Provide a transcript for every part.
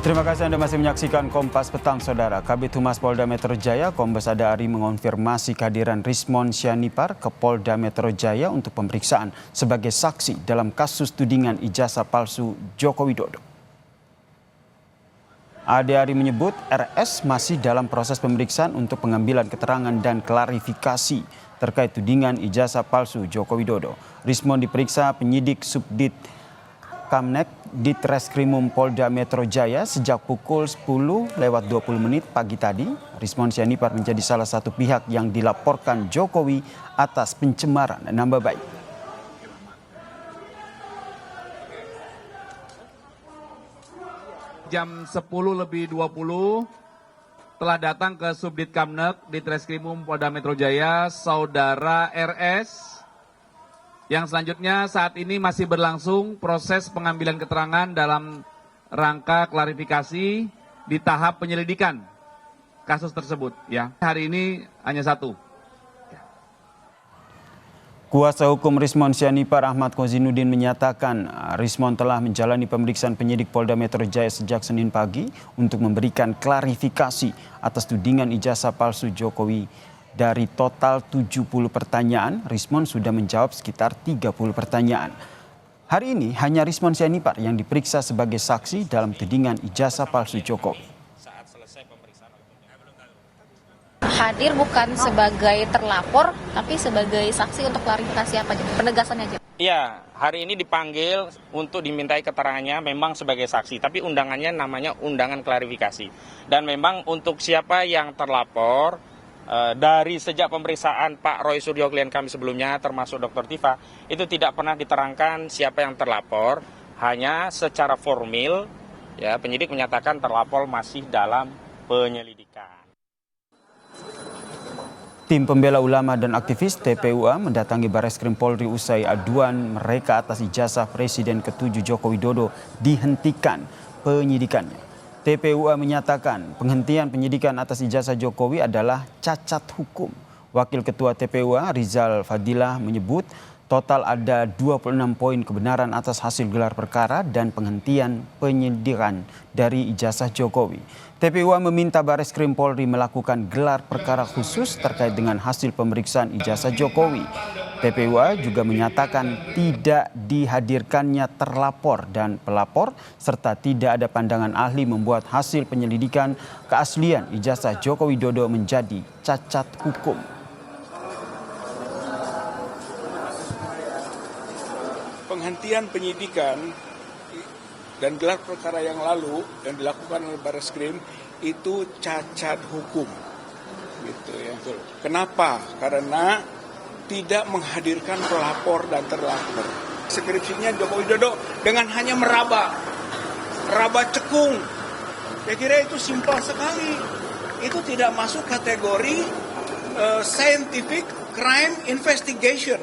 Terima kasih Anda masih menyaksikan Kompas Petang, Saudara. Kabid Humas Polda Metro Jaya, Kombes Ada Ari mengonfirmasi kehadiran Rismon Sianipar ke Polda Metro Jaya untuk pemeriksaan sebagai saksi dalam kasus tudingan ijazah palsu Joko Widodo. Ada Ari menyebut RS masih dalam proses pemeriksaan untuk pengambilan keterangan dan klarifikasi terkait tudingan ijazah palsu Joko Widodo. Rismon diperiksa penyidik Subdit Kamnek di Treskrimum Polda Metro Jaya sejak pukul 10:20 pagi tadi. Rismon Sianipar menjadi salah satu pihak yang dilaporkan Jokowi atas pencemaran nama baik. Jam 10:20 telah datang ke Subdit Kamnek di Treskrimum Polda Metro Jaya, Saudara RS, yang selanjutnya saat ini masih berlangsung proses pengambilan keterangan dalam rangka klarifikasi di tahap penyelidikan kasus tersebut. Ya, hari ini hanya satu. Kuasa hukum Rismon Sianipar Ahmad Kozinuddin menyatakan Rismon telah menjalani pemeriksaan penyidik Polda Metro Jaya sejak Senin pagi untuk memberikan klarifikasi atas tudingan ijazah palsu Jokowi. Dari total 70 pertanyaan, Rismon sudah menjawab sekitar 30 pertanyaan. Hari ini hanya Rismon Sianipar yang diperiksa sebagai saksi dalam tudingan ijazah palsu Jokowi. Hadir bukan sebagai terlapor, tapi sebagai saksi untuk klarifikasi apa aja, penegasannya aja. Iya, hari ini dipanggil untuk dimintai keterangannya memang sebagai saksi, tapi undangannya namanya undangan klarifikasi. Dan memang untuk siapa yang terlapor, dari sejak pemeriksaan Pak Roy Suryo klien kami sebelumnya termasuk Dr. Tifa itu tidak pernah diterangkan siapa yang terlapor, hanya secara formil ya penyidik menyatakan terlapor masih dalam penyelidikan. Tim pembela ulama dan aktivis TPUA mendatangi Bareskrim Polri usai aduan mereka atas ijazah Presiden ke-7 Joko Widodo dihentikan penyidikannya. TPUA menyatakan penghentian penyidikan atas ijazah Jokowi adalah cacat hukum. Wakil Ketua TPUA Rizal Fadilah menyebut total ada 26 poin kebenaran atas hasil gelar perkara dan penghentian penyidikan dari ijazah Jokowi. TPUA meminta Bareskrim Polri melakukan gelar perkara khusus terkait dengan hasil pemeriksaan ijazah Jokowi. TPUA juga menyatakan tidak dihadirkannya terlapor dan pelapor serta tidak ada pandangan ahli membuat hasil penyelidikan keaslian ijazah Joko Widodo menjadi cacat hukum. Penghentian penyidikan dan gelar perkara yang lalu yang dilakukan oleh Bareskrim itu cacat hukum, gitu ya. Kenapa? Karena tidak menghadirkan pelapor dan terlapor. Skripsinya Joko Widodo dengan hanya meraba cekung. Saya kira itu simpel sekali. Itu tidak masuk kategori scientific crime investigation.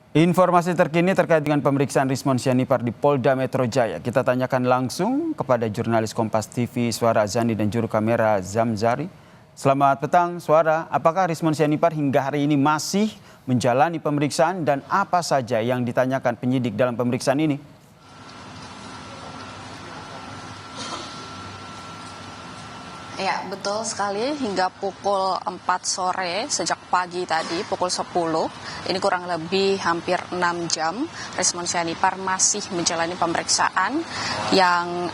Informasi terkini terkait dengan pemeriksaan Rismon Sianipar di Polda Metro Jaya. Kita tanyakan langsung kepada jurnalis Kompas TV Suara Azani dan juru kamera Zamzari. Selamat petang, Suara. Apakah Rismon Sianipar hingga hari ini masih menjalani pemeriksaan dan apa saja yang ditanyakan penyidik dalam pemeriksaan ini? Ya, betul sekali. Hingga pukul 4 sore, sejak pagi tadi, pukul 10, ini kurang lebih hampir 6 jam, Rismon Sianipar masih menjalani pemeriksaan yang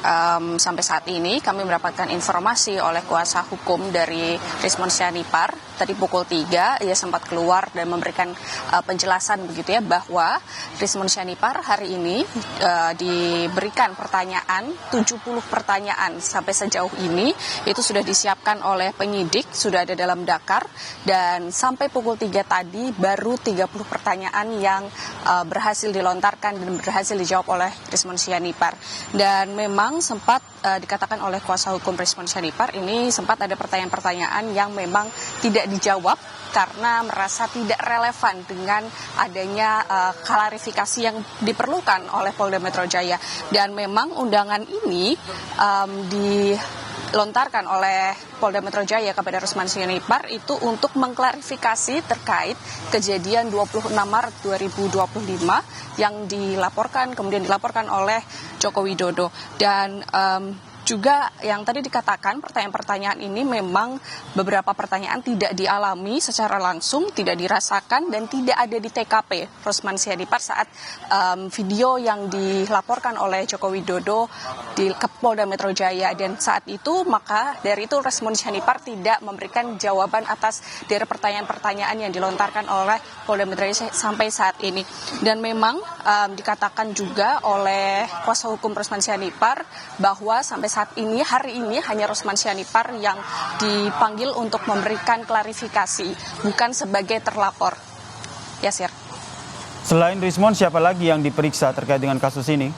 sampai saat ini kami mendapatkan informasi oleh kuasa hukum dari Rismon Sianipar. Tadi pukul 3 ia sempat keluar dan memberikan penjelasan begitu ya, bahwa Rismon Sianipar hari ini diberikan pertanyaan, 70 pertanyaan sampai sejauh ini, itu sudah disiapkan oleh penyidik, sudah ada dalam dakar, dan sampai pukul 3 tadi baru 30 pertanyaan yang berhasil dilontarkan dan berhasil dijawab oleh Rismon Sianipar. Dan memang sempat dikatakan oleh kuasa hukum Rismon Sianipar ini sempat ada pertanyaan-pertanyaan yang memang tidak dijawab karena merasa tidak relevan dengan adanya klarifikasi yang diperlukan oleh Polda Metro Jaya. Dan memang undangan ini dilontarkan oleh Polda Metro Jaya kepada Rusman Sianipar itu untuk mengklarifikasi terkait kejadian 26 Maret 2025 yang kemudian dilaporkan oleh Joko Widodo. Dan juga yang tadi dikatakan pertanyaan-pertanyaan ini memang beberapa pertanyaan tidak dialami secara langsung, tidak dirasakan dan tidak ada di TKP Rusman Sianipar saat video yang dilaporkan oleh Joko Widodo di Polda Metro Jaya. Dan saat itu maka dari itu Rusman Sianipar tidak memberikan jawaban atas dari pertanyaan-pertanyaan yang dilontarkan oleh Polda Metro Jaya sampai saat ini. Dan memang dikatakan juga oleh kuasa hukum Rusman Sianipar bahwa sampai hari ini hanya Rusman Sianipar yang dipanggil untuk memberikan klarifikasi, bukan sebagai terlapor. Yasir. Selain Rismon, siapa lagi yang diperiksa terkait dengan kasus ini?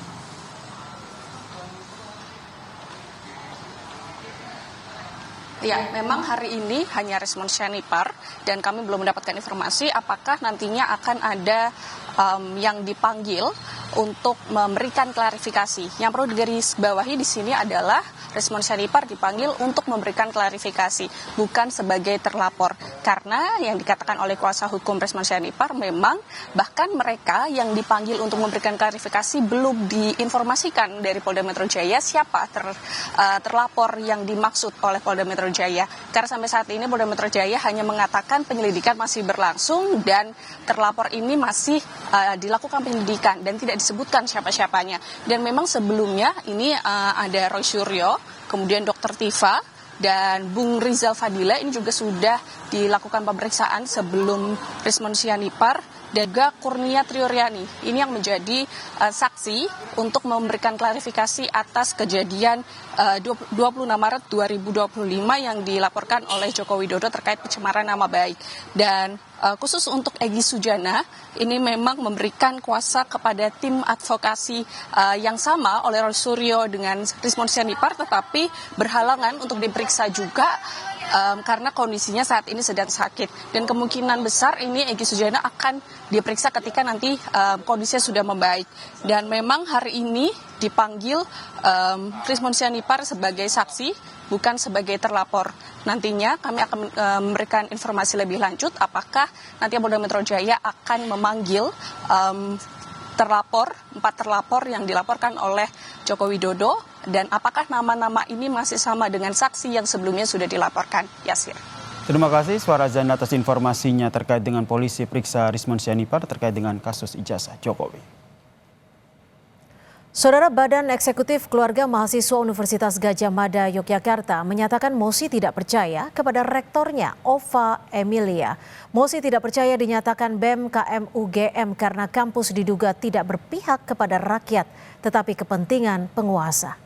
Ya, memang hari ini hanya Rusman Sianipar dan kami belum mendapatkan informasi apakah nantinya akan ada yang dipanggil untuk memberikan klarifikasi. Yang perlu digarisbawahi di sini adalah Rusman Sianipar dipanggil untuk memberikan klarifikasi, bukan sebagai terlapor. Karena yang dikatakan oleh kuasa hukum Rusman Sianipar memang bahkan mereka yang dipanggil untuk memberikan klarifikasi belum diinformasikan dari Polda Metro Jaya siapa terlapor yang dimaksud oleh Polda Metro Jaya. Karena sampai saat ini Polda Metro Jaya hanya mengatakan penyelidikan masih berlangsung dan terlapor ini masih dilakukan penyelidikan dan tidak disebutkan siapa-siapanya. Dan memang sebelumnya ini ada Roy Suryo, kemudian Dr. Tifa, dan Bung Rizal Fadila ini juga sudah dilakukan pemeriksaan sebelum Rusman Sianipar dan juga Kurnia Trioryani. Ini yang menjadi saksi untuk memberikan klarifikasi atas kejadian 26 Maret 2025 yang dilaporkan oleh Joko Widodo terkait pencemaran nama baik. Dan khusus untuk Egy Sujana, ini memang memberikan kuasa kepada tim advokasi yang sama oleh Roy Suryo dengan Rusman Sianipar, tetapi berhalangan untuk diperiksa juga karena kondisinya saat ini sedang sakit. Dan kemungkinan besar ini Egy Sujana akan diperiksa ketika nanti kondisinya sudah membaik. Dan memang hari ini dipanggil Rusman Sianipar sebagai saksi, bukan sebagai terlapor. Nantinya kami akan memberikan informasi lebih lanjut apakah nanti Polda Metro Jaya akan memanggil 4 terlapor yang dilaporkan oleh Joko Widodo dan apakah nama-nama ini masih sama dengan saksi yang sebelumnya sudah dilaporkan. Yasir. Terima kasih Suara Zan atas informasinya terkait dengan polisi periksa Rusman Sianipar terkait dengan kasus ijazah Jokowi. Saudara, Badan Eksekutif Keluarga Mahasiswa Universitas Gadjah Mada Yogyakarta menyatakan Mosi tidak percaya kepada rektornya, Ova Emilia. Mosi tidak percaya dinyatakan BEM KM UGM karena kampus diduga tidak berpihak kepada rakyat, tetapi kepentingan penguasa.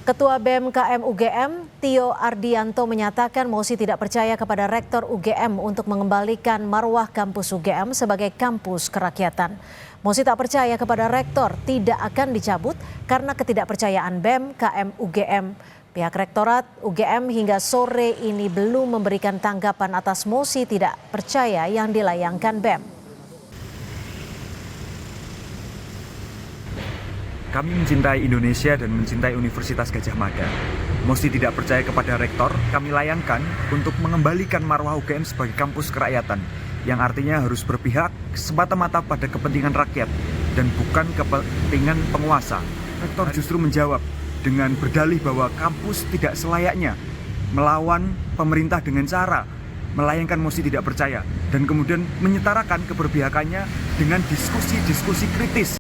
Ketua BEM KM UGM, Tio Ardianto menyatakan Mosi tidak percaya kepada Rektor UGM untuk mengembalikan marwah kampus UGM sebagai kampus kerakyatan. Mosi tak percaya kepada Rektor tidak akan dicabut karena ketidakpercayaan BEM KM UGM. Pihak Rektorat UGM hingga sore ini belum memberikan tanggapan atas mosi tidak percaya yang dilayangkan BEM. Kami mencintai Indonesia dan mencintai Universitas Gadjah Mada. Mosi tidak percaya kepada rektor, kami layangkan untuk mengembalikan marwah UGM sebagai kampus kerakyatan, yang artinya harus berpihak semata-mata pada kepentingan rakyat dan bukan kepentingan penguasa. Rektor justru menjawab dengan berdalih bahwa kampus tidak selayaknya melawan pemerintah dengan cara melayangkan mosi tidak percaya dan kemudian menyetarakan keberpihakannya dengan diskusi-diskusi kritis.